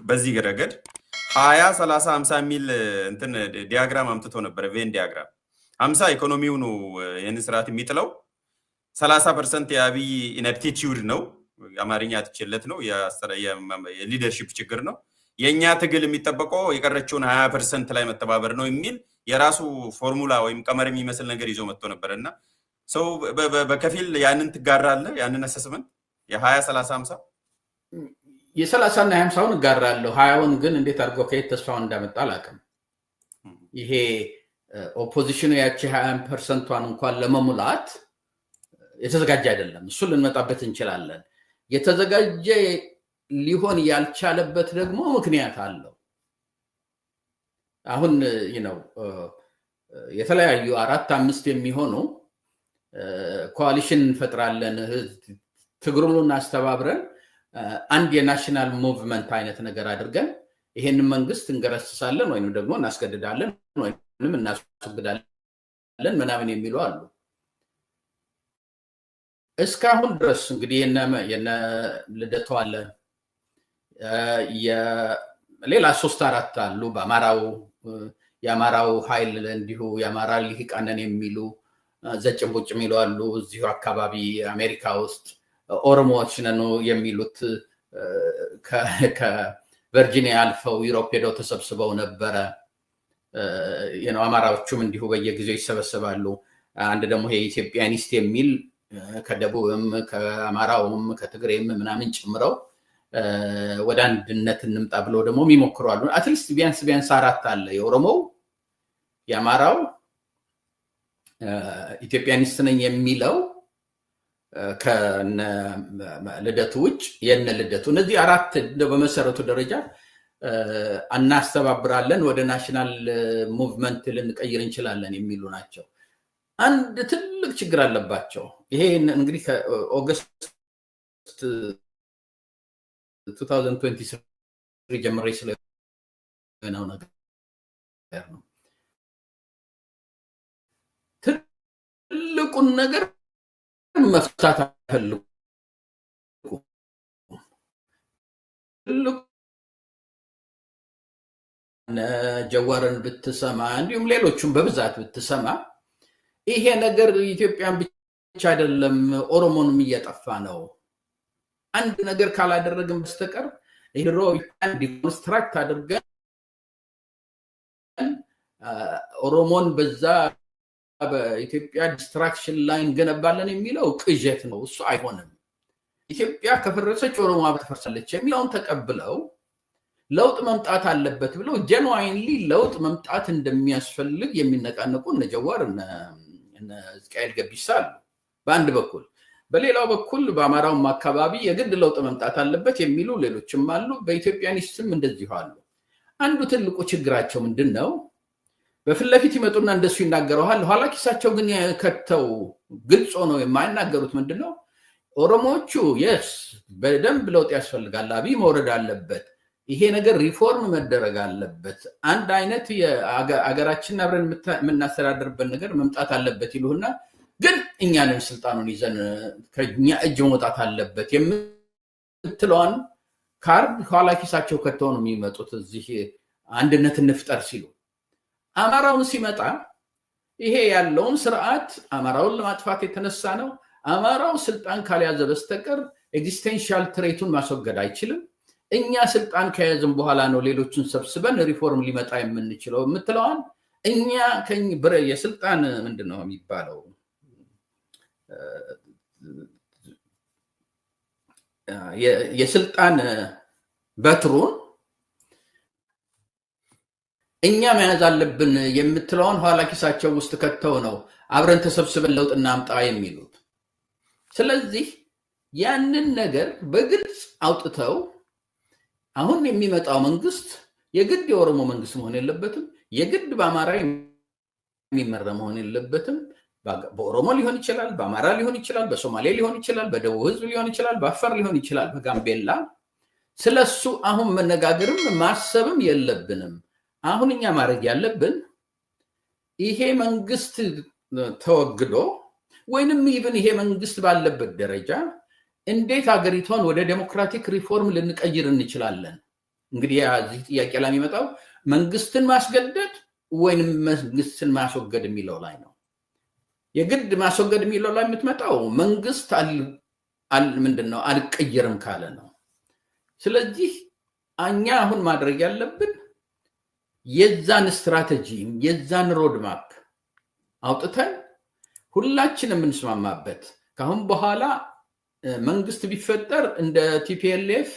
በዚህ ረገድ 20 30 50 ሚል እንትን ዲያግራም አምጥቶ ነበር ቬን ዲያግራም 50 ኢኮኖሚው ነው የን ስርዓት የሚጥለው 30% የአብይ ኢንአፕቲቲዩድ ነው አማርኛ ትችለት ነው የሊደርሺፕ ችግር ነው የኛ ትግል የሚጠበቀው የቀረችውን 20% ላይ መተባበር ነው የሚል የራሱ ፎርሙላ ወይም ቀመር የሚመስል ነገር ይዞ መጥቶ ነበርና ሰው በከፊል ያንን ትጋራለ ያንን አሰስመንት የ20 30 50 የ30 እና 50ውን ጋራለሁ 20ውን ግን እንዴት አድርገው ከየት ተስፋው እንዳመጣ አላውቅም ይሄ ኦፖዚሽኑ ያቺ 20%ን እንኳን ለመሙላት የተዘጋጀ አይደለም እሱ ልንመጣበት እንችላለን የተዘጋጀ ሊሆን ያልቻለበት ደግሞ ምክንያት አለው አሁን የተለያዩ 4-5 የሚሆኑ ኮአሊሽን ፈጥራለን ትግሩን አስተባብረን አንድ የናሽናል ሙቭመንት አይነት ነገር አድርገን ይሄንን መንግስት እንገረስሳለን ወይንም ደግሞ እናስገድዳለን ወይንም እናስገድዳለን ምናምን የሚሉ አሉ እስካሁን ድረስ እንግዲህ የነ ልደቱ አለ ሌላ 3-4 አሉ የአማራው ኃይል እንዲሁ የአማራ ሊቃነን የሚሉ ዘጭንቦጭ የሚሉ አሉ እዚሁ አካባቢ አሜሪካ ውስጥ ኦሮሞዎች ነው የሚሉት ከቨርጂኒያ አልፈው ዩሮፕ ሄደው ተሰብስበው ነበረ አማራዎቹም እንዲሁ በየጊዜው ይሰበሰባሉ አንድ ደግሞ የኢትዮጵያኒስት የሚል ከደቡብም ከአማራውም ከትግሬም ምናምን ጭምረው ወደ አንድነት እንምጣ ብለው ደግሞ የሚሞክሩ አሉ አትሊስት ቢያንስ 4 አለ የኦሮሞው የአማራው ኢትዮጵያኒስት ነኝ የሚለው ከልደቱ ውጭ የነ ልደቱ እነዚህ 4 በመሰረቱ ደረጃ እናስተባብራለን ወደ ናሽናል ሙቭመንት ልንቀይር እንችላለን የሚሉ ናቸው አንድ ትልቅ ችግር አለባቸው ይሄ እንግዲህ ከኦገስት 2023 ጀምሮ ስለሆነው ነገር ነው ትልቁን ነገር መፍታት አፈልጉ ጀዋርን ብትሰማ እንዲሁም ሌሎችም በብዛት ብትሰማ ይሄ ነገር ኢትዮጵያን ብቻ አይደለም ኦሮሞንም እየጠፋ ነው አንድ ነገር ካላደረግን በስተቀር ይሄሮ ዲኮንስትራክት አድርገን ኦሮሞን በዛ በኢትዮጵያ ዲስትራክሽን ላይ እንገነባለን የሚለው ቅዠት ነው እሱ አይሆንም ኢትዮጵያ ከፈረሰች ኦሮሞ አትፈርሳለች የሚለውን ተቀብለው ለውጥ መምጣት አለበት ብለው ጀንዋይንሊ ለውጥ መምጣት እንደሚያስፈልግ የሚነቃነቁ እነ ጀዋር እነ እስቃኤል ገቢሳ በአንድ በኩል በሌላው በኩል በአማራው አካባቢ የግድ ለውጥ መምጣት አለበት የሚሉ ሌሎችም አሉ በኢትዮጵያኒስትም እንደዚህ አሉ አንዱ ትልቁ ችግራቸው ምንድነው በፍለፊት ይመጡና እንደሱ ይናገራሉ ኋላ ኪሳቸው ግን ከተው ግልጽ ሆነው የማይናገሩት ምንድነው ኦሮሞዎቹ yes በደንብ ለውጥ ያስፈልጋል አብይ መውረድ አለበት ይሄ ነገር ሪፎርም መደረግ አለበት አንድ አይነት የአገራችን አብረን የምናስተዳድርበት ነገር መምጣት አለበት ይሉና ግን እኛንም ስልጣኑን ይዘን ከኛ እጅ መውጣት አለበት የምትለውን ካርድ ኋላ ኪሳቸው ከተው ነው የሚመጡት እዚህ አንድነት እንፍጠር ሲሉ አማራውን ሲመጣ ይሄ ያለውን ስርዓት አማራውን ለማጥፋት የተነሳ ነው አማራው ስልጣን ካልያዘ በስተቀር ኤግዚስቴንሻል ትሬቱን ማስወገድ አይችልም እኛ ስልጣን ከያዝን በኋላ ነው ሌሎችን ሰብስበን ሪፎርም ሊመጣ የምንችለው የምትለዋን እኛ የስልጣን ምንድነው የሚባለው የስልጣን በትሩን እኛ መያዝ አለብን የምትለውን ኋላ ኪሳቸው ውስጥ ከተው ነው አብረን ተሰብስበን ለውጥ እናምጣ የሚሉት ስለዚህ ያንን ነገር በግልጽ አውጥተው አሁን የሚመጣው መንግስት የግድ የኦሮሞ መንግስት መሆን የለበትም የግድ በአማራ የሚመራ መሆን የለበትም በኦሮሞ ሊሆን ይችላል በአማራ ሊሆን ይችላል በሶማሌ ሊሆን ይችላል በደቡብ ህዝብ ሊሆን ይችላል በአፋር ሊሆን ይችላል በጋምቤላ ስለሱ አሁን መነጋገርም ማሰብም የለብንም አሁን እኛ ማድረግ ያለብን ይሄ መንግስት ተወግዶ ወይንም ኢቭን ይሄ መንግስት ባለበት ደረጃ እንዴት ሀገሪቷን ወደ ዴሞክራቲክ ሪፎርም ልንቀይር እንችላለን እንግዲህ እዚህ ጥያቄ ላይ የሚመጣው መንግስትን ማስገደድ ወይንም መንግስትን ማስወገድ የሚለው ላይ ነው። የግድ ማስወገድ የሚለው ላይ የምትመጣው መንግስት ምንድነው አልቀየርም ካለ ነው። ስለዚህ እኛ አሁን ማድረግ ያለብን የዛን ስትራቴጂ የዛን ሮድማፕ አውጥተን ሁላችንም እንስማማበት ካሁን በኋላ መንግስት ቢፈጠር እንደ ቲፒኤልኤፍ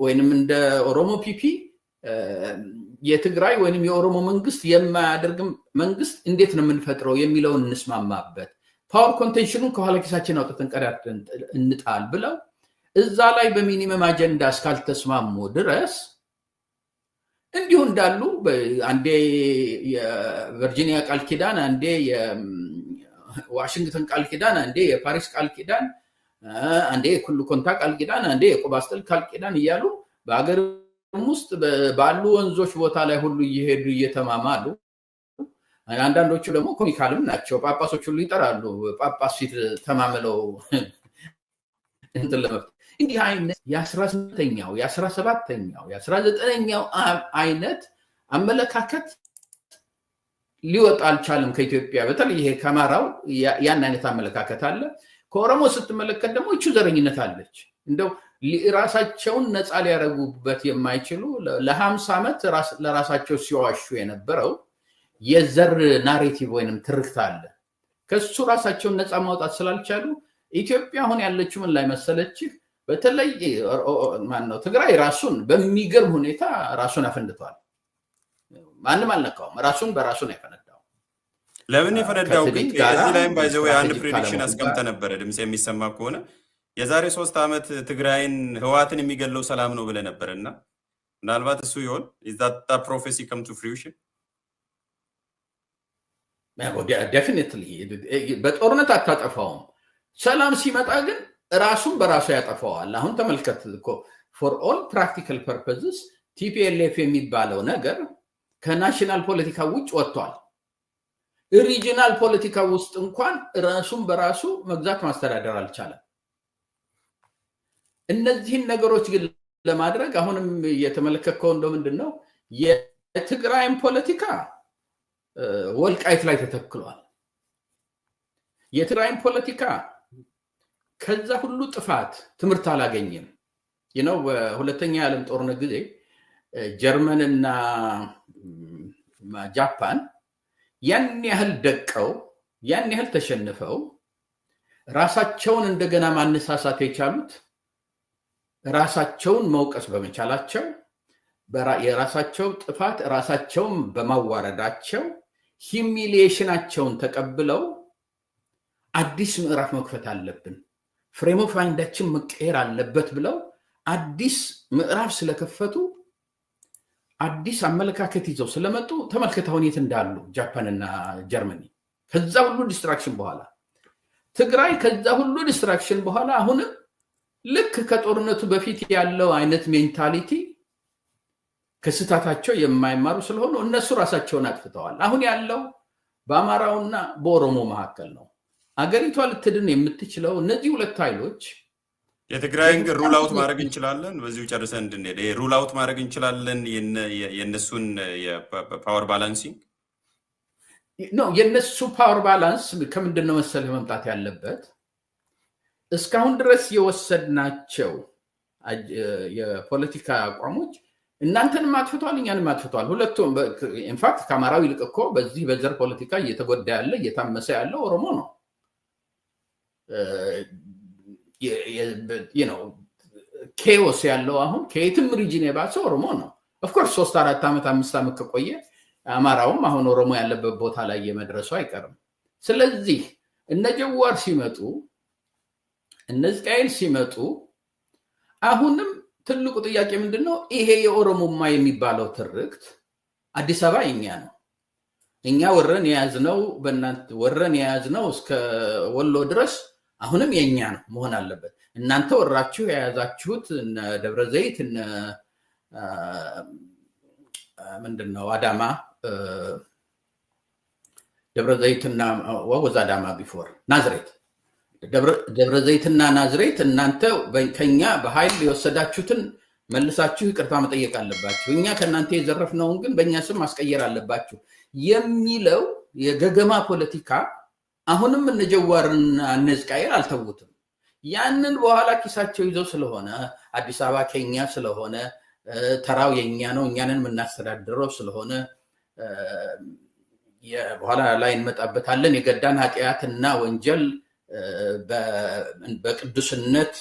ወይንም እንደ ኦሮሞ ፒፒ የትግራይ ወይንም የኦሮሞ መንግስት የማያደርግም መንግስት እንዴት ነው የምንፈጥረው የሚለውን እንስማማበት፣ ፓወር ኮንቴንሽኑን ከኋላ ኪሳችን አውጥተን ቀዳድተን እንጣል ብለው እዛ ላይ በሚኒመም አጀንዳ እስካልተስማሙ ድረስ እንዲሁ እንዳሉ አንዴ የቨርጂኒያ ቃል ኪዳን፣ አንዴ የዋሽንግተን ቃል ኪዳን፣ አንዴ የፓሪስ ቃል ኪዳን፣ አንዴ የኩሉ ኮንታ ቃል ኪዳን፣ አንዴ የቆባስተል ቃል ኪዳን እያሉ በአገር ውስጥ ባሉ ወንዞች ቦታ ላይ ሁሉ እየሄዱ እየተማማሉ አንዳንዶቹ ደግሞ ኮሚካልም ናቸው። ጳጳሶች ሁሉ ይጠራሉ ጳጳስ ፊት ተማምለው እንትን ለመፍት እንዲህ አይነት የ18ኛው የ17ኛው የ19ኛው አይነት አመለካከት ሊወጣ አልቻለም ከኢትዮጵያ። በተለይ ይሄ ከማራው ያን አይነት አመለካከት አለ። ከኦሮሞ ስትመለከት ደግሞ እቺ ዘረኝነት አለች። እንደው ራሳቸውን ነፃ ሊያረጉበት የማይችሉ ለ50 ዓመት ለራሳቸው ሲዋሹ የነበረው የዘር ናሬቲቭ ወይንም ትርክት አለ። ከሱ ራሳቸውን ነፃ ማውጣት ስላልቻሉ ኢትዮጵያ አሁን ያለችው ምን ላይ መሰለች? በተለይ ማነው ትግራይ ራሱን በሚገርም ሁኔታ ራሱን አፈንድቷል። ማንም አልነካውም። ራሱን በራሱ ነው ያፈነዳው። ለምን የፈነዳው? እዚህ ላይም ባይዘው አንድ ፕሬዲክሽን አስቀምጠ ነበር ድምጽ የሚሰማ ከሆነ የዛሬ 3 ዓመት ትግራይን ህዋትን የሚገለው ሰላም ነው ብለ ነበርና ምናልባት እሱ ይሆን is that prophecy come to fruition? ዴፊኒትሊ በጦርነት አታጠፋውም። ሰላም ሲመጣ ግን ራሱን በራሱ ያጠፋዋል። አሁን ተመልከት እኮ for all practical purposes ቲፒኤልኤፍ የሚባለው ነገር ከናሽናል ፖለቲካ ውጭ ወጥቷል። ሪጂናል ፖለቲካ ውስጥ እንኳን ራሱን በራሱ መግዛት ማስተዳደር አልቻለም። እነዚህን ነገሮች ግን ለማድረግ አሁንም የተመለከተው ምንድነው የትግራይን ፖለቲካ ወልቃይት ላይ ተተክሏል። የትግራይን ፖለቲካ ከዛ ሁሉ ጥፋት ትምህርት አላገኘም። በሁለተኛ የዓለም ጦርነት ጊዜ ጀርመንና ጃፓን ያን ያህል ደቀው ያን ያህል ተሸንፈው ራሳቸውን እንደገና ማነሳሳት የቻሉት ራሳቸውን መውቀስ በመቻላቸው የራሳቸው ጥፋት ራሳቸውን በማዋረዳቸው ሂሚሊዬሽናቸውን ተቀብለው አዲስ ምዕራፍ መክፈት አለብን፣ ፍሬም ኦፍ ማይንዳችን መቀየር አለበት ብለው አዲስ ምዕራፍ ስለከፈቱ አዲስ አመለካከት ይዘው ስለመጡ ተመልከተውን የት እንዳሉ ጃፓንና ጀርመኒ። ከዛ ሁሉ ዲስትራክሽን በኋላ ትግራይ ከዛ ሁሉ ዲስትራክሽን በኋላ አሁንም ልክ ከጦርነቱ በፊት ያለው አይነት ሜንታሊቲ ከስታታቸው የማይማሩ ስለሆኑ እነሱ ራሳቸውን አጥፍተዋል። አሁን ያለው በአማራውና በኦሮሞ መካከል ነው። አገሪቷ ልትድን የምትችለው እነዚህ ሁለት ኃይሎች የትግራይን ሩል አውት ማድረግ እንችላለን። በዚሁ ጨርሰን እንድንሄድ ሩል አውት ማድረግ እንችላለን። የነሱን የፓወር ባላንሲንግ ነው። የነሱ ፓወር ባላንስ ከምንድነው መሰለህ መምጣት ያለበት? እስካሁን ድረስ የወሰድናቸው የፖለቲካ አቋሞች እናንተንም አጥፍቷል፣ እኛንም አጥፍቷል። ሁለቱም ኢንፋክት ከአማራው ይልቅ እኮ በዚህ በዘር ፖለቲካ እየተጎዳ ያለ እየታመሰ ያለው ኦሮሞ ነው። ኬዎስ ያለው አሁን ከየትም ሪጅን የባሰ ኦሮሞ ነው። ኦፍኮርስ 3-4 ዓመት 5 ዓመት ከቆየ አማራውም አሁን ኦሮሞ ያለበት ቦታ ላይ የመድረሱ አይቀርም። ስለዚህ እነ ጀዋር ሲመጡ እነዚህ ቃይል ሲመጡ አሁንም ትልቁ ጥያቄ ምንድነው? ይሄ የኦሮሞማ የሚባለው ትርክት አዲስ አበባ የኛ ነው። እኛ ወረን የያዝነው በእናንተ ወረን የያዝነው እስከ ወሎ ድረስ አሁንም የኛ ነው መሆን አለበት። እናንተ ወራችሁ የያዛችሁት እነ ደብረ ዘይት እነ ምንድነው አዳማ ደብረ ዘይትና ወወዛ አዳማ ቢፎር ናዝሬት ደብረ ዘይትና ናዝሬት እናንተ ከኛ በኃይል የወሰዳችሁትን መልሳችሁ ይቅርታ መጠየቅ አለባችሁ እኛ ከናንተ የዘረፍነውን ግን በእኛ ስም ማስቀየር አለባችሁ የሚለው የገገማ ፖለቲካ አሁንም እነጀዋርና እነዝቃኤል አልተውትም ያንን በኋላ ኪሳቸው ይዘው ስለሆነ አዲስ አበባ ከኛ ስለሆነ ተራው የኛ ነው እኛንን ምናስተዳድረው ስለሆነ በኋላ ላይ እንመጣበታለን የገዳን ኃጢያትና ወንጀል በቅዱስነት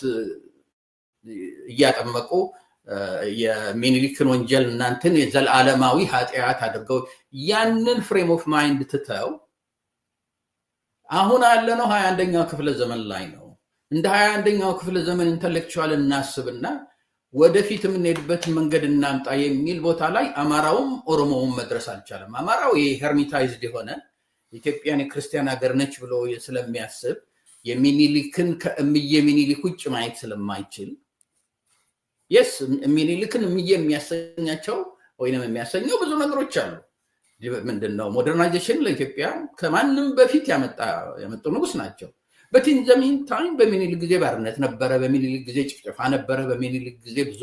እያጠመቁ የሚኒሊክን ወንጀል እናንተን የዘላለማዊ ኃጢያት አድርገው ያንን ፍሬም ኦፍ ማይንድ ትተው አሁን ያለነው 21ኛው ክፍለ ዘመን ላይ ነው እንደ 21ኛው ክፍለ ዘመን ኢንተሌክቹዋል እናስብና ወደፊት የምንሄድበት መንገድ እናምጣ የሚል ቦታ ላይ አማራውም ኦሮሞውም መድረስ አልቻለም አማራው የሄርሚታይዝድ የሆነ ኢትዮጵያን የክርስቲያን ሀገር ነች ብሎ ስለሚያስብ የሚኒሊክን ከእምዬ ሚኒሊክ ውጭ ማየት ስለማይችል yes ሚኒሊክን እምዬ የሚያሰኛቸው ወይንም የሚያሰኘው ብዙ ነገሮች አሉ ምንድነው ሞደርናይዜሽን ለኢትዮጵያ ከማንም በፊት ያመጡ ንጉስ ናቸው በቲን ዘመን ታይም በሚኒሊክ ጊዜ ባርነት ነበረ በሚኒሊክ ጊዜ ጭፍጨፋ ነበረ በሚኒሊክ ጊዜ ብዙ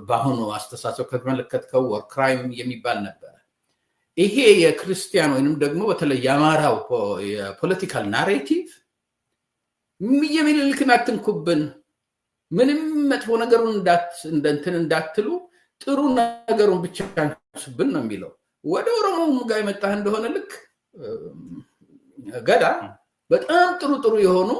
ባሁኑ አስተሳሰብ ከተመለከተው ወር ክራይም የሚባል ነበር ይሄ የክርስቲያን ወይንም ደግሞ በተለይ የአማራው የፖለቲካል ናሬቲቭ የሚኒሊክን አትንኩብን ምንም መጥፎ ነገሩን እንዳትሉ ጥሩ ነገሩን ብቻ አንሱብን ነው የሚለው ወደ ኦሮሞም ጋር የመጣህ እንደሆነ ልክ ገዳ በጣም ጥሩ የሆኑ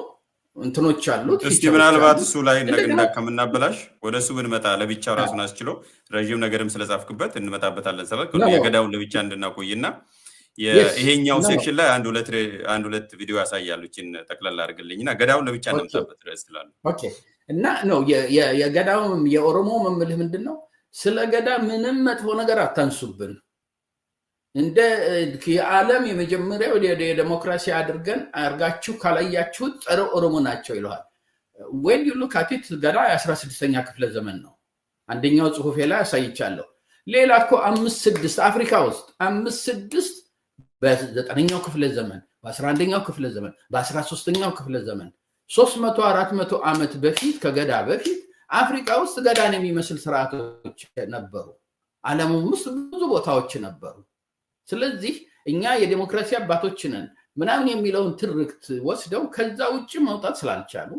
እንትኖች አሉት እስቲ ምናልባት እሱ ላይ እንደከምናበላሽ ወደሱ ብንመጣ ለብቻው ራሱን አስችሎ ረጅም ነገርም ስለጻፍክበት እንመጣበታለን ሰለክ የገዳውን ለብቻ እንድናቆይና ይሄኛው ሴክሽን ላይ አንድ ሁለት ቪዲዮ ያሳያሉችን ተክላላ አድርግልኝና ገዳውን ለብቻ እንመጣበት ድረስ ይላል ኦኬ እና ነው የገዳውም የኦሮሞ መምልህ ምንድነው ስለ ገዳ ምንም መጥፎ ነገር አታንሱብን እንደ የዓለም የመጀመሪያው የዲሞክራሲ አድርጋችሁ ካላያችሁ ጸረ ኦሮሞ ናቸው ይሏል when you look at it ገዳ 16ኛ ክፍለ ዘመን ነው አንደኛው ጽሁፌ ላይ አሳይቻለሁ ሌላ እኮ 5-6 አፍሪካ ውስጥ 5-6 በ9ኛው ክፍለ ዘመን በ11ኛው ክፍለ ዘመን በ13ኛው ክፍለ ዘመን 300-400 ዓመት በፊት ከገዳ በፊት አፍሪካ ውስጥ ገዳን የሚመስል ስርዓቶች ነበሩ ዓለሙም ውስጥ ብዙ ቦታዎች ነበሩ ስለዚህ እኛ የዲሞክራሲ አባቶች ነን ምናምን የሚለውን ትርክት ወስደው ከዛ ውጪ መውጣት ስላልቻሉ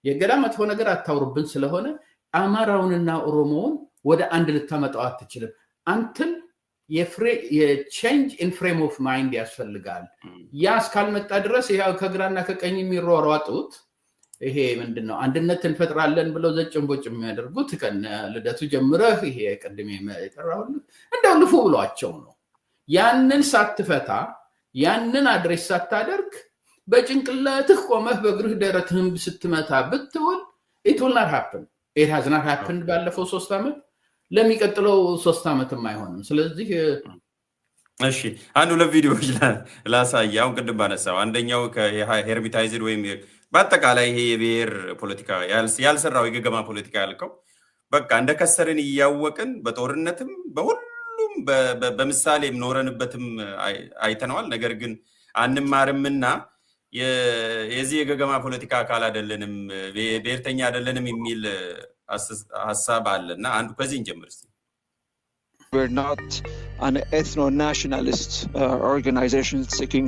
የገዳ መጥፎ ነገር አታውሩብን ስለሆነ አማራውንና ኦሮሞውን ወደ አንድ ልታመጣው አትችልም አንተን የቼንጅ ኢን ፍሬም ኦፍ ማይንድ ያስፈልጋል ያ እስካልመጣ ድረስ ያው ከግራና ከቀኝ የሚሯሯጡት ይሄ ምንድነው አንድነት እንፈጥራለን ብለው ዘጭንቦጭ የሚያደርጉት ከነ ልደቱ ጀምረህ ይሄ ቀድሜ የጠራሁት እንደው ልፉ ብሏቸው ነው ያንን ሳትፈታ ያንን አድሬስ ሳታደርግ በጭንቅላትህ ቆመህ በእግርህ ደረትህን ስትመታ ብትውል it will not happen it has not happened ባለፈው 3 ዓመት ለሚቀጥለው 3 ዓመትም አይሆንም ስለዚህ እሺ አንዱ ለቪዲዮዎች ላሳያው ቅድም ባነሳው አንደኛው ከሄርሚታይዝድ ወይም በአጠቃላይ ይሄ የብሔር ፖለቲካ ያልሰራው የገገማ ፖለቲካ ያልከው በቃ እንደከሰርን ያያወቅን በጦርነትም በሁሉም በምሳሌ ኖረንበትም አይተናል ነገር ግን አንማርምና የዚህ የገገማ ፖለቲካ አካል አይደለንም ብሔርተኛ አይደለንም የሚል ሐሳብ አለና አንዱ ከዚህ እንጀምር እስቲ We're not an ethno-nationalist organization seeking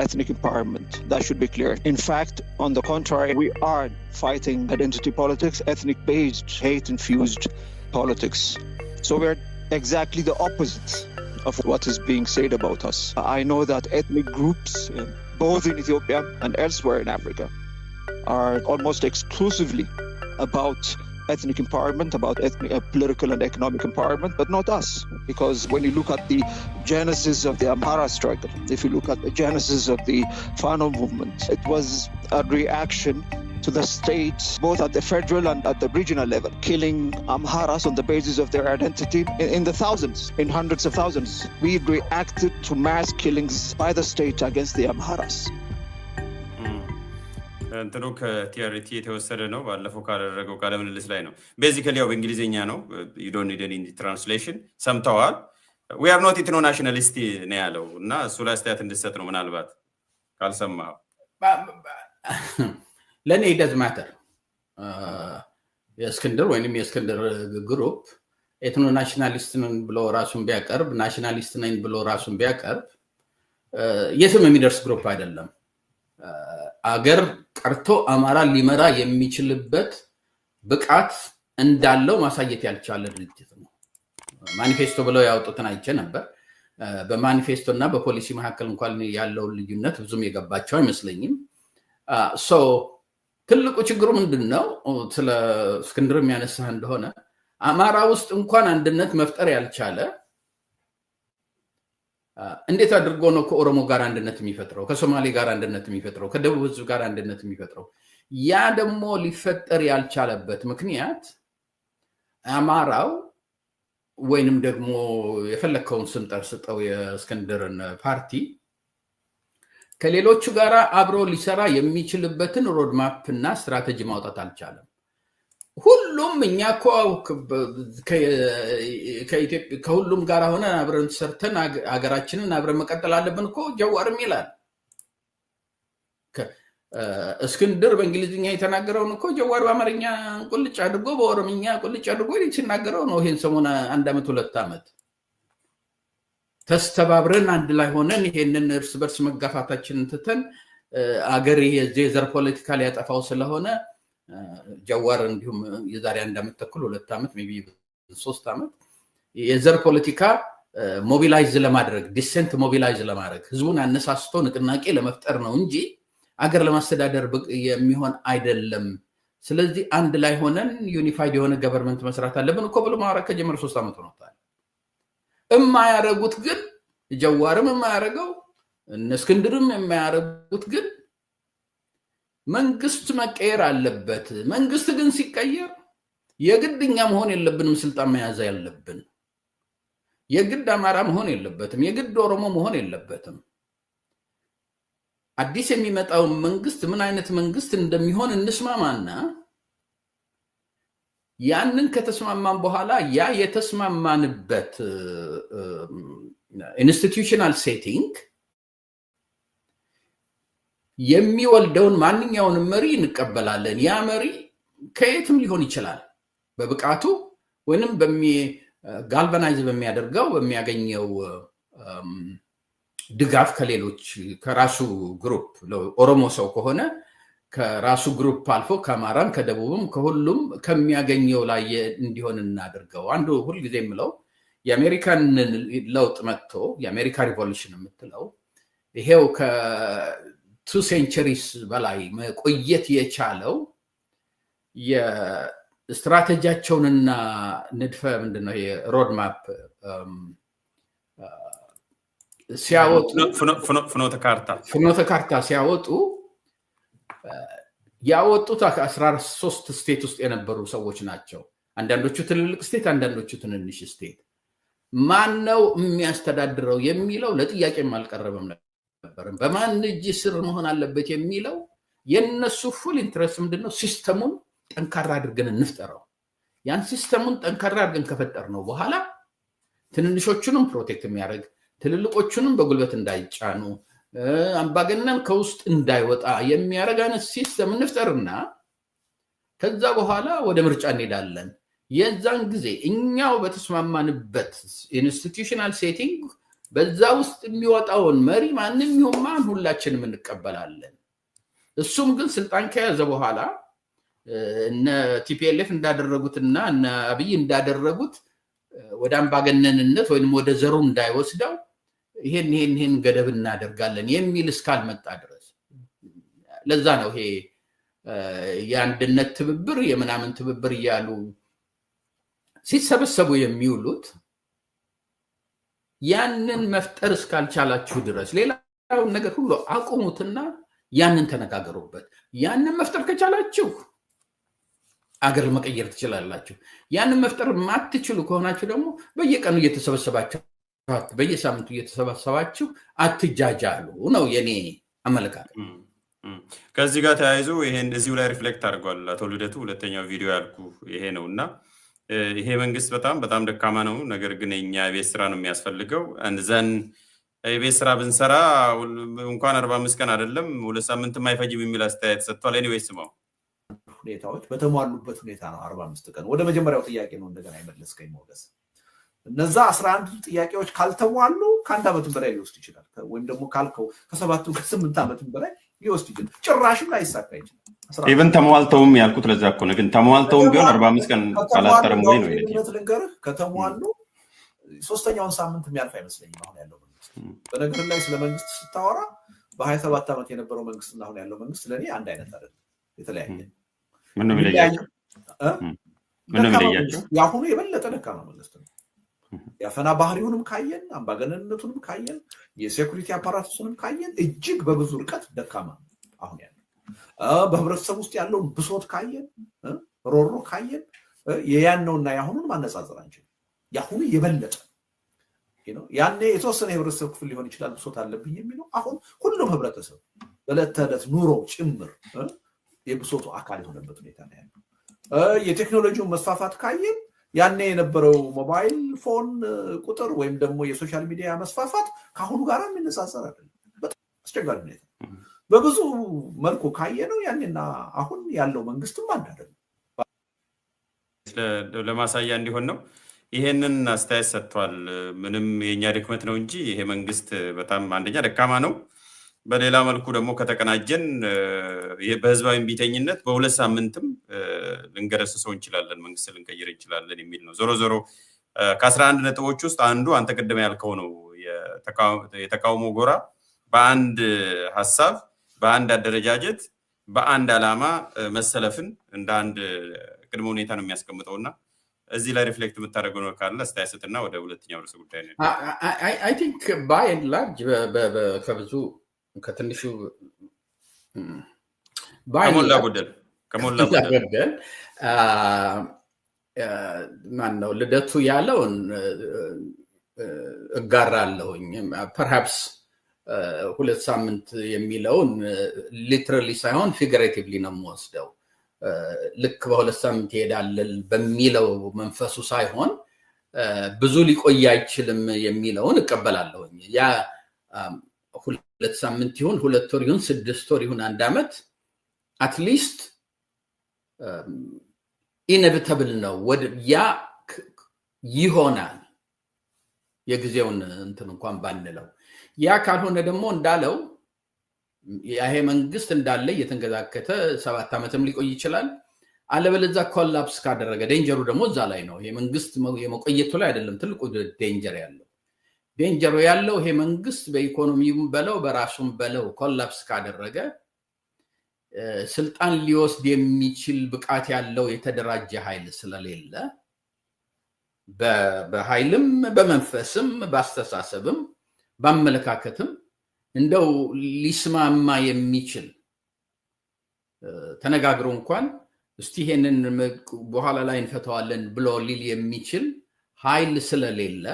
ethnic empowerment. That should be clear. In fact, on the contrary, we are fighting identity politics, ethnic-based, hate-infused politics. So we're exactly the opposite of what is being said about us. I know that ethnic groups, both in Ethiopia and elsewhere in Africa, are almost exclusively about ethnic empowerment, about political and economic empowerment, but not us. Because when you look at the genesis of the Amhara struggle, if you look at the genesis of the Fano movement, it was a reaction to the states, both at the federal and at the regional level, killing Amharas on the basis of their identity in the thousands, in hundreds of thousands. We reacted to mass killings by the state against the Amharas. እንትኑ ከቲአርቲ የተወሰደ ነው ባለፈው ካደረገው ቃለ ምልልስ ላይ ነው ቤዚካሊ ያው በእንግሊዘኛ ነው you don't need any translation ሰምተዋል we are not ethno nationalist ነው ያለው እና እሱ ላይ አስተያየት እንድትሰጥ ነው ምናልባት ካልሰማው ለኔ it doesn't matter የእስክንድር ወይንም የእስክንድር ግሩፕ ኤትኖ ናሽናሊስት ነን ብሎ ራሱን ቢያቀርብ ናሽናሊስት ነን ብሎ ራሱን ቢያቀርብ የትም የሚደርስ ግሩፕ አይደለም። አገር ቀርቶ አማራ ሊመራ የሚችልበት ብቃት እንዳለው ማሳየት ያልቻለ ድርጅት ነው። ማኒፌስቶ ብለው ያወጡትን አይቼ ነበር። በማኒፌስቶ እና በፖሊሲ መካከል እንኳን ያለው ልዩነት ብዙም የገባቸው አይመስለኝም። ትልቁ ችግሩ ምንድነው? ስለ እስክንድር የሚያነሳህ እንደሆነ አማራ ውስጥ እንኳን አንድነት መፍጠር ያልቻለ እንዴት አድርጎ ነው ከኦሮሞ ጋር አንድነት የሚፈጥረው? ከሶማሌ ጋር አንድነት የሚፈጥረው? ከደቡብ ህዝብ ጋር አንድነት የሚፈጥረው? ያ ደግሞ ሊፈጠር ያልቻለበት ምክንያት አማራው ወይንም ደግሞ የፈለከውን ስም ጠርሰው የእስክንድርን ፓርቲ ከሌሎቹ ጋር አብሮ ሊሰራ የሚችልበትን ሮድማፕ እና ስትራቴጂ ማውጣት አልቻለም። ሁሉም እኛ እኮ ከሁሉም ጋር ሆነ አብረን ሰርተን ሀገራችንን አብረን መቀጠል አለብን እኮ ጀዋርም ይላል። እስክንድር በእንግሊዝኛ የተናገረውን እኮ ጀዋር በአማርኛ ቁልጭ አድርጎ በኦሮምኛ ቁልጭ አድርጎ ሲናገረው ነው። ይሄን ሰሞን 1 ዓመት 2 ዓመት ተስተባብረን አንድ ላይ ሆነን ይሄንን እርስ በርስ መጋፋታችንን ትተን አገር የዘር ፖለቲካ ሊያጠፋው ስለሆነ ጀዋር እንዲሁም የዛሬ 1 ዓመት ተኩል 2 ዓመት ሜቢ 3 ዓመት የዘር ፖለቲካ ሞቢላይዝ ለማድረግ ዲሰንት ሞቢላይዝ ለማድረግ ህዝቡን አነሳስቶ ንቅናቄ ለመፍጠር ነው እንጂ አገር ለማስተዳደር የሚሆን አይደለም። ስለዚህ አንድ ላይ ሆነን ዩኒፋይድ የሆነ ገቨርንመንት መስራት አለብን እኮ ብሎ ማውራት ከጀመረ 3 ዓመት ሆኖታል። የማያረጉት ግን ጀዋርም የማያረገው እስክንድርም የማያረጉት ግን መንግስት መቀየር አለበት። መንግስት ግን ሲቀየር የግድኛ መሆን የለብንም ስልጣን መያዝ ያለብን። የግድ አማራ መሆን የለበትም፣ የግድ ኦሮሞ መሆን የለበትም። አዲስ የሚመጣው መንግስት ምን አይነት መንግስት እንደሚሆን እንስማማና ያንን ከተስማማን በኋላ ያ የተስማማንበት ኢንስቲትዩሽናል ሴቲንግ የሚወልደውን ማንኛውንም መሪ እንቀበላለን። ያ መሪ ከየትም ሊሆን ይችላል፣ በብቃቱ ወይንም ጋልቫናይዝ በሚያደርገው በሚያገኘው ድጋፍ ከሌሎች ከራሱ ግሩፕ ኦሮሞ ሰው ከሆነ ከራሱ ግሩፕ አልፎ ከአማራም ከደቡብም ከሁሉም ከሚያገኘው ላይ እንዲሆን እናድርገው። አንዱ ሁልጊዜ የምለው የአሜሪካን ለውጥ መጥቶ የአሜሪካ ሪቮሉሽን የምትለው ይሄው ከ2 ሴንቸሪስ በላይ መቆየት የቻለው የስትራቴጂያቸውንና ንድፈ ምንድነው የሮድማፕ ሲያወጡ ፍኖተ ካርታ ሲያወጡ ያወጡት 13 ስቴት ውስጥ የነበሩ ሰዎች ናቸው። አንዳንዶቹ ትልልቅ ስቴት፣ አንዳንዶቹ ትንንሽ ስቴት። ማነው የሚያስተዳድረው የሚለው ለጥያቄም አልቀረበም ነበር። በማን እጅ ስር መሆን አለበት የሚለው የነሱ ፉል ኢንትረስት ምንድነው? ሲስተሙን ጠንካራ አድርገን እንፍጠረው። ያን ሲስተሙን ጠንካራ አድርገን ከፈጠርነው በኋላ ትንንሾቹንም ፕሮቴክት የሚያደርግ ትልልቆቹንም በጉልበት እንዳይጫኑ አምባገነን ከውስጥ እንዳይወጣ የሚያደርግ አይነት ሲስተም እንፍጠርና ከዛ በኋላ ወደ ምርጫ እንሄዳለን። የዛን ጊዜ እኛው በተስማማንበት ኢንስቲትዩሽናል ሴቲንግ በዛ ውስጥ የሚወጣውን መሪ ማንም ይሁን ማን ሁላችንም እንቀበላለን። እሱም ግን ስልጣን ከያዘ በኋላ እነ ቲፒኤልኤፍ እንዳደረጉትና እነ አብይ እንዳደረጉት ወደ አምባገነንነት ወይም ወደ ዘሩ እንዳይወስደው ይሄን ገደብ እናደርጋለን የሚል እስካልመጣ ድረስ ለዛ ነው ይሄ የአንድነት ትብብር የምናምን ትብብር እያሉ ሲሰበሰቡ የሚውሉት። ያንን መፍጠር እስካልቻላችሁ ድረስ ሌላውን ነገር ሁሉ አቁሙትና ያንን ተነጋገሩበት። ያንን መፍጠር ከቻላችሁ አገር መቀየር ትችላላችሁ። ያንን መፍጠር ማትችሉ ከሆናችሁ ደግሞ በየቀኑ እየተሰበሰባችሁ በየሳምንቱ እየተሰበሰባችሁ አትጃጃሉ ነው የኔ አመለካከት። ከዚህ ጋር ተያይዞ ይሄን እዚሁ ላይ ሪፍሌክት አድርጓል አቶ ልደቱ። ሁለተኛው ቪዲዮ ያልኩ ይሄ ነው እና ይሄ መንግስት በጣም ደካማ ነው፣ ነገር ግን የኛ የቤት ስራ ነው የሚያስፈልገው። እንዘን የቤት ስራ ብንሰራ እንኳን 45 ቀን አይደለም 2 ሳምንት አይፈጅም የሚል አስተያየት ሰጥቷል። ኤኒዌይስ ሁኔታዎች በተሟሉበት ሁኔታ ነው 45 ቀን። ወደ መጀመሪያው ጥያቄ ነው እንደገና የመለስከኝ ሞገስ። እነዛ 11 ጥያቄዎች ካልተሟሉ ከአንድ ዓመትም በላይ ሊወስድ ይችላል፣ ወይም ደግሞ ካልከው ከ7 ከ8 ዓመትም በላይ ሊወስድ ይችላል። ጭራሽም ላይሳካ ይችላል። ኢቨን ተሟልተውም ያልኩት ለዛ እኮ ነው። ግን ተሟልተውም ቢሆን 45 ቀን ካላጠረም ወይ ነው ልንገርህ፣ ከተሟሉ ሶስተኛውን ሳምንት የሚያልፍ አይመስለኝም አሁን ያለው መንግስት። በነገር ላይ ስለ መንግስት ስታወራ በ27 ዓመት የነበረው መንግስትና አሁን ያለው መንግስት ለኔ አንድ አይነት አይደለም፣ የተለያየ ነው። ምን ነው የሚለያቸው? ያሁኑ የበለጠ ደካማ መንግስት ነው። ያፈና ባህሪውንም ካየን፣ አምባገነንነቱንም ካየን፣ የሴኩሪቲ አፓራቱስንም ካየን እጅግ በብዙ ርቀት ደካማ አሁን ያለው። በህብረተሰብ ውስጥ ያለውን ብሶት ካየን፣ ሮሮ ካየን የያነውና ያሁኑን ማነጻጸር አንችልም። ያሁኑ የበለጠ ያኔ የተወሰነ የህብረተሰብ ክፍል ሊሆን ይችላል ብሶት አለብኝ የሚለው፣ አሁን ሁሉም ህብረተሰብ በዕለት ተዕለት ኑሮ ጭምር የብሶቱ አካል የሆነበት ሁኔታ ነው ያለው። የቴክኖሎጂውን መስፋፋት ካየን ያኔ የነበረው ሞባይል ፎን ቁጥር ወይም ደግሞ የሶሻል ሚዲያ መስፋፋት ከአሁኑ ጋር የሚነጻጸር አይደለም። በጣም አስቸጋሪ ሁኔታ በብዙ መልኩ ካየነው ያኔና አሁን ያለው መንግስትም አንድ አይደለም። ለማሳያ እንዲሆን ነው ይሄንን አስተያየት ሰጥቷል። ምንም የኛ ድክመት ነው እንጂ ይሄ መንግስት በጣም አንደኛ ደካማ ነው፣ በሌላ መልኩ ደግሞ ከተቀናጀን በህዝባዊ ቢተኝነት በሁለት ሳምንትም ልንገረስሰው እንችላለን፣ መንግስት ልንቀይር እንችላለን የሚል ነው። ዞሮ ዞሮ ከ11 ነጥቦች ውስጥ አንዱ አንተ ቅድም ያልከው ነው። የተቃውሞ ጎራ በአንድ ሐሳብ፣ በአንድ አደረጃጀት፣ በአንድ ዓላማ መሰለፍን እንደ አንድ ቅድመ ሁኔታ ነው የሚያስቀምጠውና እዚህ ላይ ሪፍሌክት የምታደርገው ነው ካለ አስተያየትና ወደ ሁለተኛው ርዕሰ ጉዳይ ነው። አይ ቲንክ ባይ ኤንድ ላርጅ ከብዙ ከትንሹ ከሞላ ጎደል ማን ነው ልደቱ ያለውን እጋራለሁኝ። ፐርሃፕስ 2 ሳምንት የሚለውን ሊትራሊ ሳይሆን ፊገሬቲቭሊ ነው የምወስደው። ልክ በ2 ሳምንት ይሄዳል በሚለው መንፈሱ ሳይሆን ብዙ ሊቆይ አይችልም የሚለውን እቀበላለሁኝ። ያ 2 ሳምንት ይሁን 2 ወር ይሁን 6 ወር ይሁን 1 ዓመት አትሊስት ኢኔቪታብል ነው። ያ ይሆናል የጊዜውን እንትን እንኳን ባንለው። ያ ካልሆነ ደግሞ እንዳለው ይሄ መንግስት እንዳለ እየተንገዛከተ 7 ዓመትም ሊቆይ ይችላል። አለበለዛ ኮላፕስ ካደረገ ዴንጀሩ ደግሞ እዛ ላይ ነው። ይሄ መንግስት የመቆየቱ ላይ አይደለም ትልቁ ዴንጀር ያለው። ዴንጀሩ ያለው ይሄ መንግስት በኢኮኖሚውም በለው በራሱም በለው ኮላፕስ ካደረገ ስልጣን ሊወስድ የሚችል ብቃት ያለው የተደራጀ ኃይል ስለሌለ በኃይልም በመንፈስም በአስተሳሰብም በአመለካከትም እንደው ሊስማማ የሚችል ተነጋግሮ እንኳን እስቲ ይሄንን በኋላ ላይ እንፈታዋለን ብሎ ሊል የሚችል ኃይል ስለሌለ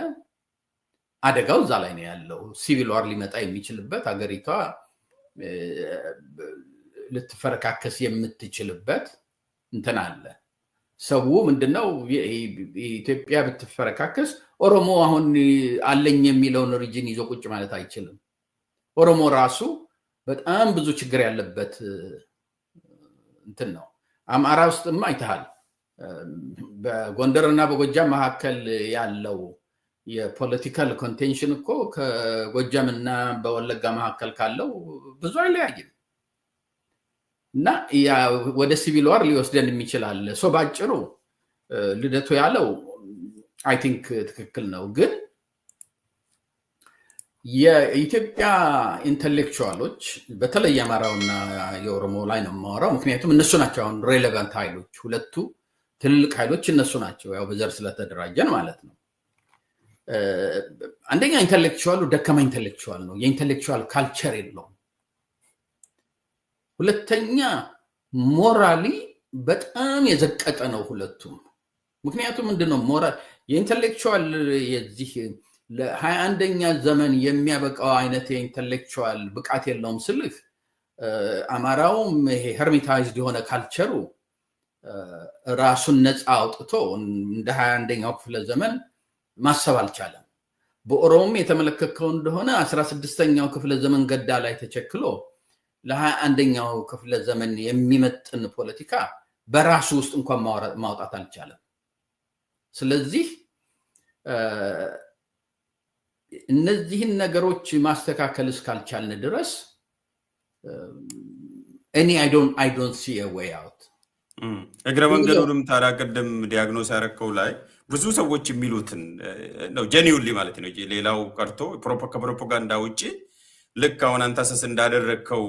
አደጋው እዛ ላይ ነው ያለው። ሲቪል ዋር ሊመጣ የሚችልበት አገሪቷ ልትፈረካከስ የምትችልበት እንትን አለ። ሰው ምንድነው ኢትዮጵያ ብትፈረካከስ ኦሮሞ አሁን አለኝ የሚለውን ሪጅን ይዞ ቁጭ ማለት አይችልም። ኦሮሞ ራሱ በጣም ብዙ ችግር ያለበት እንትን ነው። አማራ ውስጥም አይተሃል። በጎንደርና በጎጃም መካከል ያለው የፖለቲካል ኮንቴንሽን እኮ ከጎጃምና በወለጋ መካከል ካለው ብዙ አይለያይም። እና ወደ ሲቪል ዋር ሊወስደን የሚችላል። ሶ ባጭሩ ልደቱ ያለው አይ ቲንክ ትክክል ነው። ግን የኢትዮጵያ ኢንተሌክቹዋሎች በተለይ አማራውና የኦሮሞ ላይ ነው የማወራው፣ ምክንያቱም እነሱ ናቸው አሁን ሬሌቫንት ኃይሎች። ሁለቱ ትልቅ ኃይሎች እነሱ ናቸው፣ ያው በዘር ስለተደራጀን ማለት ነው። አንደኛ ኢንተሌክቹዋሉ ደካማ ኢንተሌክቹዋል ነው፣ የኢንተሌክቹዋል ካልቸር የለውም። ሁለተኛ ሞራሊ በጣም የዘቀጠ ነው ሁለቱም። ምክንያቱም ምንድነው ሞራል የኢንተሌክቹዋል የዚህ ለ21ኛ ዘመን የሚያበቃው አይነት የኢንተሌክቹዋል ብቃት የለውም ስልህ አማራውም ይሄ ሄርሚታይዝድ የሆነ ካልቸሩ ራሱን ነፃ አውጥቶ እንደ 21ኛው ክፍለ ዘመን ማሰብ አልቻለም። በኦሮሞም የተመለከተው እንደሆነ 16ኛው ክፍለ ዘመን ገዳ ላይ ተቸክሎ ለ21ኛው ክፍለ ዘመን የሚመጥን ፖለቲካ በራሱ ውስጥ እንኳን ማውጣት አልቻለም። ስለዚህ እነዚህን ነገሮች ማስተካከል እስካልቻልን ድረስ I don't see a way out. እግረ መንገዱንም ታራቀደም ዲያግኖስ ያረከው ላይ ብዙ ሰዎች የሚሉትን ነው ጄኒዩሊ ማለት ነው ሌላው ቀርቶ ከፕሮፓጋንዳ ውጪ ልክ አሁን አንተሰስ እንዳደረከው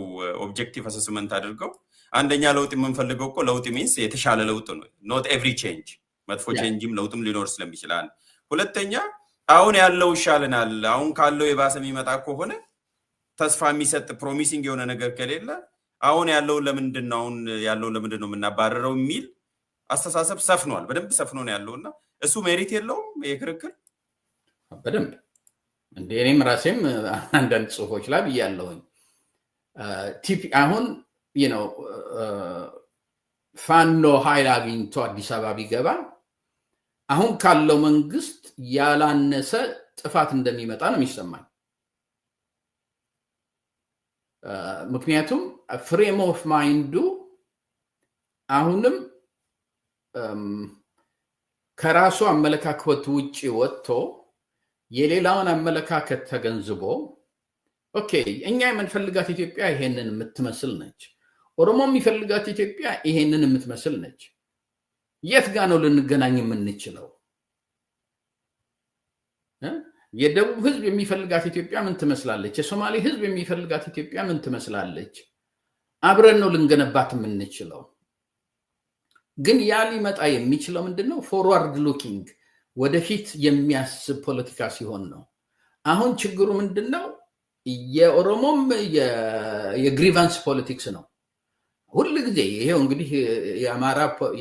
ኦብጀክቲቭ አሰስመንት አድርገው አንደኛ ለውጥ የምንፈልገው እኮ ለውጥ ሚንስ የተሻለ ለውጥ ነው not every change መጥፎ ቼንጅም ለውጥም ሊኖር ስለሚችላል ሁለተኛ አሁን ያለው ይሻለናል አሁን ካለው የባሰ የሚመጣ ከሆነ ተስፋ የሚሰጥ ፕሮሚሲንግ የሆነ ነገር ከሌለ አሁን ያለው ለምንድነው የምናባረረው የሚል አስተሳሰብ ሰፍኗል በደንብ ሰፍኖ ነው ያለውና እሱ ሜሪት የለውም የክርክር በደንብ እንደኔም ራሴም አንዳንድ ጽሁፎች ላይ ብያለሁኝ ቲፒ አሁን ፋኖ ኃይል አግኝቶ አዲስ አበባ ቢገባ አሁን ካለው መንግስት ያላነሰ ጥፋት እንደሚመጣ ነው የሚሰማኝ ምክንያቱም ፍሬም ኦፍ ማይንዱ አሁንም ከራሱ አመለካከት ውጪ ወጥቶ የሌላውን አመለካከት ተገንዝቦ ኦኬ እኛ የምንፈልጋት ኢትዮጵያ ይሄንን የምትመስል ነች ኦሮሞ የሚፈልጋት ኢትዮጵያ ይሄንን የምትመስል ነች የት ጋር ነው ልንገናኝ የምንችለው የደቡብ ህዝብ የሚፈልጋት ኢትዮጵያ ምን ትመስላለች የሶማሌ ህዝብ የሚፈልጋት ኢትዮጵያ ምን ትመስላለች አብረን ነው ልንገነባት የምንችለው ግን ያ ሊመጣ የሚችለው ምንድነው ፎርዋርድ ሉኪንግ ወደፊት የሚያስብ ፖለቲካ ሲሆን ነው አሁን ችግሩ ምንድነው የኦሮሞም የግሪቫንስ ፖለቲክስ ነው ሁሉ ጊዜ ይሄው እንግዲህ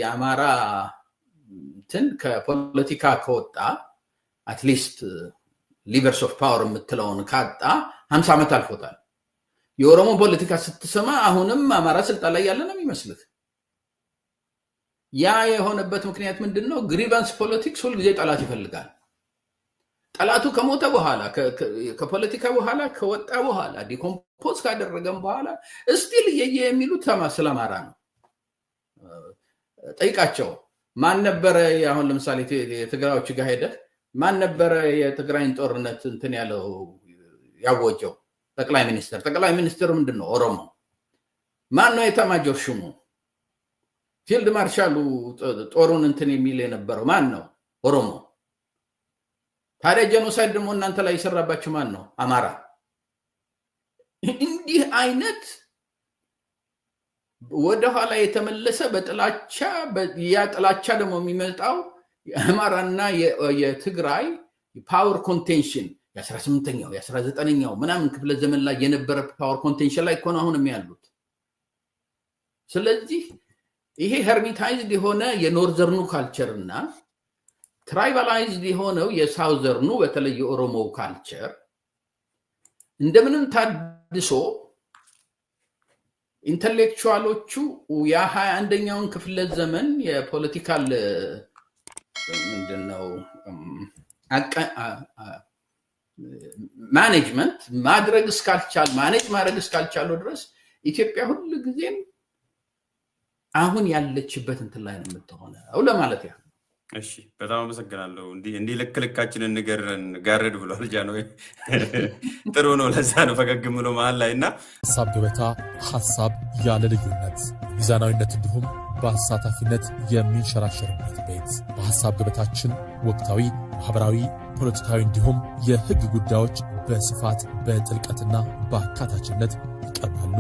የአማራ እንትን ከፖለቲካ ከወጣ አትሊስት ሊቨርስ ኦፍ ፓወር የምትለውን ካጣ 50 ዓመት አልፎታል የኦሮሞ ፖለቲካ ስትሰማ አሁንም አማራ ስልጣን ላይ ያለ ነው የሚመስልህ ያ የሆነበት ምክንያት ምንድነው ግሪቫንስ ፖለቲክስ ሁሉ ጊዜ ጠላት ይፈልጋል ጠላቱ ከሞተ በኋላ ከፖለቲካ በኋላ ከወጣ በኋላ ዲኮምፖዝ ካደረገም በኋላ ስቲል የሚሉት ስለማራ ነው ጠይቃቸው ማን ነበር አሁን ለምሳሌ የትግራዮች ጋር ሄደ ማን ነበር የትግራይን ጦርነት እንትን ያለው ያወጀው ጠቅላይ ሚኒስትር ምንድነው ኦሮሞ ማን ነው የታማጆር ሹሙ ፊልድ ማርሻሉ ጦሩን እንትን የሚል የነበረው ማን ነው ኦሮሞ ታዲያ ጄኖሳይድ ደግሞ እናንተ ላይ ይሰራባችሁ ማን ነው አማራ እንዲህ አይነት ወደ ኋላ የተመለሰ በጥላቻ ያ ጥላቻ ደግሞ የሚመጣው የአማራና የትግራይ ፓወር ኮንቴንሽን የ18ኛው የ19ኛው ምናምን ክፍለ ዘመን ላይ የነበረ ፓወር ኮንቴንሽን ላይ ኮን አሁንም ያሉት ስለዚህ ይሄ ሄርሚታይዝድ የሆነ የኖርዘርኑ ካልቸር እና ትራይባላይዝድ የሆነው የሳውዘርኑ በተለይ የኦሮሞ ካልቸር እንደምንም ታድሶ ኢንተሌክቹዋሎቹ የ21ኛውን ክፍለ ዘመን የፖለቲካል ምንድነው ማኔጅመንት ማድረግ እስካልቻሉ ድረስ ኢትዮጵያ ሁሉ ጊዜም አሁን ያለችበት እንትን ላይ ነው የምትሆነው ለማለት ያ እሺ በጣም አመሰግናለሁ እንዲህ ልክልካችንን ንገረን ጋርድ ብሏል ጃኖ ጥሩ ነው ለዛ ነው ፈገግም ብሎ መሃል ላይና ሐሳብ ገበታ ሐሳብ ያለ ልዩነት ሚዛናዊነት እንዲሁም በአሳታፊነት የሚንሸራሸርበት ቤት በሐሳብ ገበታችን ወቅታዊ ማህበራዊ ፖለቲካዊ እንዲሁም የህግ ጉዳዮች በስፋት በጥልቀትና በአካታችነት ይቀርባሉ